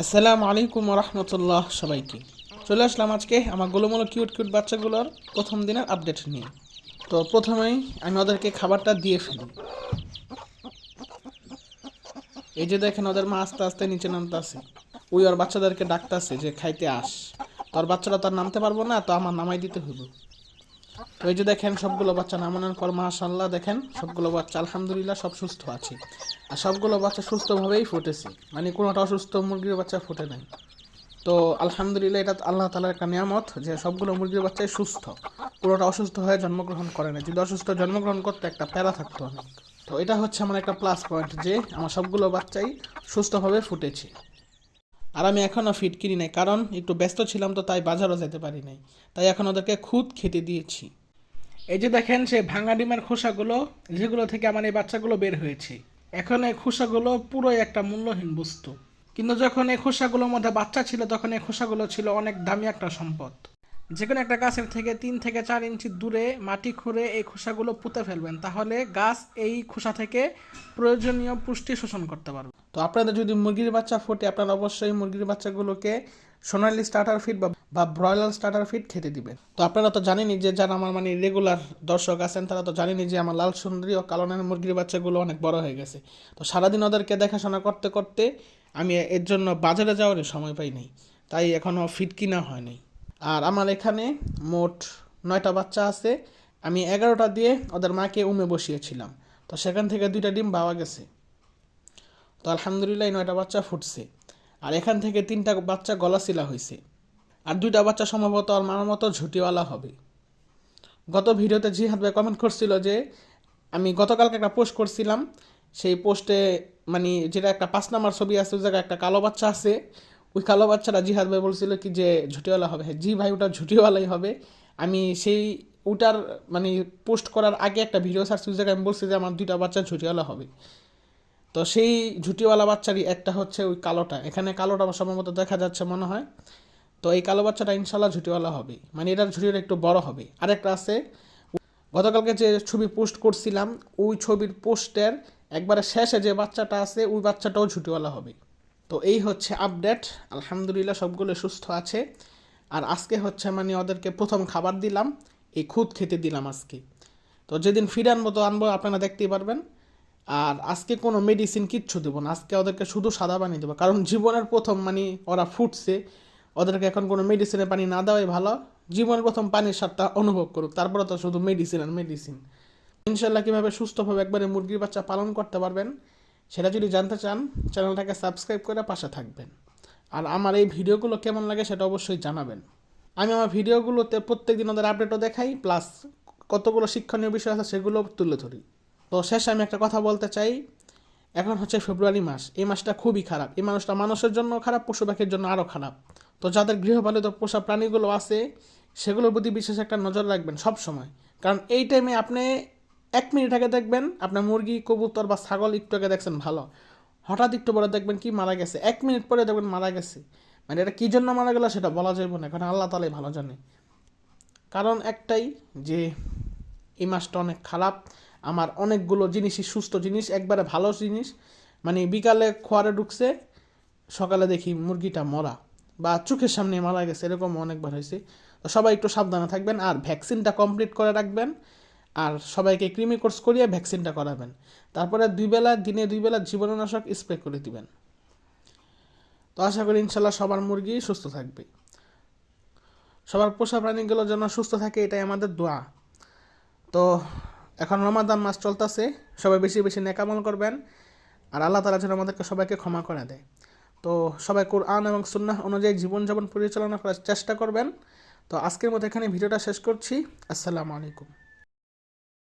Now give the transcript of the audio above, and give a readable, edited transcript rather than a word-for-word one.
আসসালামু আলাইকুম রহমতুল্লাহ সবাইকে। চলে আসলাম আজকে আমার গোলমোলো কিউট কিউট বাচ্চাগুলোর প্রথম দিনের আপডেট নিয়ে। তো প্রথমেই আমি ওদেরকে খাবারটা দিয়ে ফেলি। এই যে দেখেন ওদের মা আস্তে আস্তে নিচে নামতেছে। ওই ওর বাচ্চাদেরকে ডাকতেছে যে খাইতে আস। তোর বাচ্চারা তার নামতে পারবো না, তো আমার নামাই দিতে হইব। তো এই যে দেখেন সবগুলো বাচ্চা নামানোর পর মাশাআল্লাহ দেখেন সবগুলো বাচ্চা আলহামদুলিল্লাহ সব সুস্থ আছে। আর সবগুলো বাচ্চা সুস্থভাবেই ফুটেছে, মানে কোনোটা অসুস্থ মুরগির বাচ্চা ফুটে নাই। তো আলহামদুলিল্লাহ এটা আল্লাহ তালার একটা নিয়ামত যে সবগুলো মুরগির বাচ্চাই সুস্থ, পুরোটা অসুস্থ হয়ে জন্মগ্রহণ করে না। যদি অসুস্থ জন্মগ্রহণ করতে একটা প্যারা থাকতো অনেক। তো এটা হচ্ছে আমার একটা প্লাস পয়েন্ট যে আমার সবগুলো বাচ্চাই সুস্থভাবে ফুটেছে। আর আমি এখনও ফিট কিনি নাই, কারণ একটু ব্যস্ত ছিলাম, তো তাই বাজারও যেতে পারি নাই। তাই এখন ওদেরকে খুদ খেতে দিয়েছি। এই যে দেখেন সেই ভাঙা ডিমের খোসাগুলো, যেগুলো থেকে আমার এই বাচ্চাগুলো বের হয়েছে। এখন এই খোসাগুলো পুরোই একটা মূল্যহীন বস্তু, কিন্তু যখন এই খোসাগুলোর মধ্যে বাচ্চা ছিল তখন এই খোসাগুলো ছিল অনেক দামি একটা সম্পদ। যে কোনো একটা গাছের থেকে 3 থেকে 4 ইঞ্চি দূরে মাটি খুঁড়ে এই খোসাগুলো পুঁতে ফেলবেন, তাহলে গাছ এই খোসা থেকে প্রয়োজনীয় পুষ্টি শোষণ করতে পারবে। তো আপনাদের যদি মুরগির বাচ্চা ফোটে, আপনারা অবশ্যই মুরগির বাচ্চাগুলোকে সোনালি স্টার্টার ফিড বা ব্রয়লার স্টার্টার ফিড খেতে দিবেন। তো আপনারা তো জানেনই, যে যারা আমার মানে রেগুলার দর্শক আছেন তারা তো জানেনই যে আমার লাল সুন্দরী ও কালো নামের মুরগির বাচ্চাগুলো অনেক বড় হয়ে গেছে। তো সারাদিন ওদেরকে দেখাশোনা করতে করতে আমি এর জন্য বাজারে যাওয়ারই সময় পাই নাই, তাই এখনও ফিড কিনা হয় নাই। আর আমার এখানে মোট 9টা বাচ্চা আছে। আমি 11টা দিয়ে ওদের মাকে উমে বসিয়েছিলাম, তো সেখান থেকে 2টা ডিম পাওয়া গেছে। তো আলহামদুলিল্লাহ 9টা বাচ্চা ফুটছে। আর এখান থেকে 3টা বাচ্চা গলাশিলা হয়েছে। আর 2টা বাচ্চা সম্ভবত আর মার মতো ঝুটিওয়ালা হবে। গত ভিডিওতে জিহাদ ভাই কমেন্ট করছিল যে আমি গতকালকে একটা পোস্ট করছিলাম, সেই পোস্টে মানে যেটা একটা 5 নাম্বার ছবি আছে, ওই জায়গায় একটা কালো বাচ্চা আছে। ওই কালো বাচ্চাটা জিহাদ ভাই বলছিল কি যে ঝুটিওয়ালা হবে। হ্যাঁ জি ভাই, ওটা ঝুটিওয়ালাই হবে। আমি সেই ওটার মানে পোস্ট করার আগে একটা ভিডিও ছাড়ছি, ওই জায়গায় আমি বলছি যে আমার 2টা বাচ্চা ঝুটিওয়ালা হবে। তো সেই ঝুটিওয়ালা বাচ্চারই একটা হচ্ছে ওই কালোটা, এখানে কালোটা আমার সম্ভবত দেখা যাচ্ছে মনে হয়। তো এই কালো বাচ্চাটা ইনশাল্লাহ ঝুটিওয়ালা হবে, মানে এটার ঝুটিটা একটু বড় হবে। আরেকটা আছে, গতকালকে যে ছবি পোস্ট করছিলাম ওই ছবির পোস্টের একবারে শেষে যে বাচ্চাটা আছে ওই বাচ্চাটাও ঝুটিওয়ালা হবে। তো এই হচ্ছে আপডেট। আলহামদুলিল্লাহ সবগুলো সুস্থ আছে। আর আজকে হচ্ছে মানে ওদেরকে প্রথম খাবার দিলাম, এই খুদ খেতে দিলাম আজকে। তো যেদিন ফিরে আনবো তো আনবো, আপনারা দেখতেই পারবেন। আর আজকে কোনো মেডিসিন কিচ্ছু দেবো না, আজকে ওদেরকে শুধু সাদা পানি দেবো, কারণ জীবনের প্রথম মানে ওরা ফুটছে। ওদেরকে এখন কোনো মেডিসিনের পানি না দেওয়াই ভালো। জীবনের প্রথম পানির স্বাদটা অনুভব করুক, তারপরে তো শুধু মেডিসিন আর মেডিসিন। ইনশাল্লাহ কীভাবে সুস্থভাবে একবারে মুরগির বাচ্চা পালন করতে পারবেন সেটা যদি জানতে চান, চ্যানেলটাকে সাবস্ক্রাইব করে পাশে থাকবেন। আর আমার এই ভিডিওগুলো কেমন লাগে সেটা অবশ্যই জানাবেন। আমি আমার ভিডিওগুলোতে প্রত্যেকদিন ওদের আপডেটও দেখাই, প্লাস কতগুলো শিক্ষণীয় বিষয় আছে সেগুলো তুলে ধরি। তো শেষে আমি একটা কথা বলতে চাই, এখন হচ্ছে ফেব্রুয়ারি মাস, এই মাসটা খুবই খারাপ। এই মাসটা মানুষের জন্য খারাপ, পশু পাখির জন্য আরও খারাপ। তো যাদের গৃহপালিত পোষা প্রাণীগুলো আছে সেগুলোর প্রতি বিশেষ একটা নজর রাখবেন সব সময়। কারণ এই টাইমে আপনি 1 মিনিট আগে দেখবেন আপনার মুরগি কবুতর বা ছাগল একটু আগে দেখছেন ভালো, হঠাৎ একটু পরে দেখবেন কি মারা গেছে, 1 মিনিট পরে দেখবেন মারা গেছে। মানে এটা কী জন্য মারা গেল সেটা বলা যাবে না, কারণ আল্লাহ তালাই ভালো জানে। কারণ একটাই, যে এই মাসটা অনেক খারাপ। আমার অনেকগুলো জিনিসই সুস্থ জিনিস, একবারে ভালো জিনিস, মানে বিকালে খোয়ারে ঢুকছে, সকালে দেখি মুরগিটা মরা বা চোখের সামনে মারা গেছে, এরকম অনেকবার হয়েছে। তো সবাই একটু সাবধানে থাকবেন আর ভ্যাকসিনটা কমপ্লিট করে রাখবেন। আর সবাইকে কৃমি কোর্স করিয়ে ভ্যাকসিনটা করাবেন। তারপরে দিনে 2 বেলা জীবাণুনাশক স্প্রে করে দিবেন। তো আশা করি ইনশাল্লাহ সবার মুরগি সুস্থ থাকবে, সবার পোষা প্রাণীগুলো যেন সুস্থ থাকে, এটাই আমাদের দোয়া। তো এখন রমাদান মাস চলতেছে, সবাই বেশি বেশি নেকামল করবেন। আর আল্লাহ তাআলা যেন আমাদেরকে সবাইকে ক্ষমা করে দেয়। তো সবাই কোরআন এবং সুন্নাহ অনুযায়ী জীবনযাপন পরিচালনা করার চেষ্টা করবেন। তো আজকের মতো এখানে ভিডিওটা শেষ করছি। আসসালামু আলাইকুম।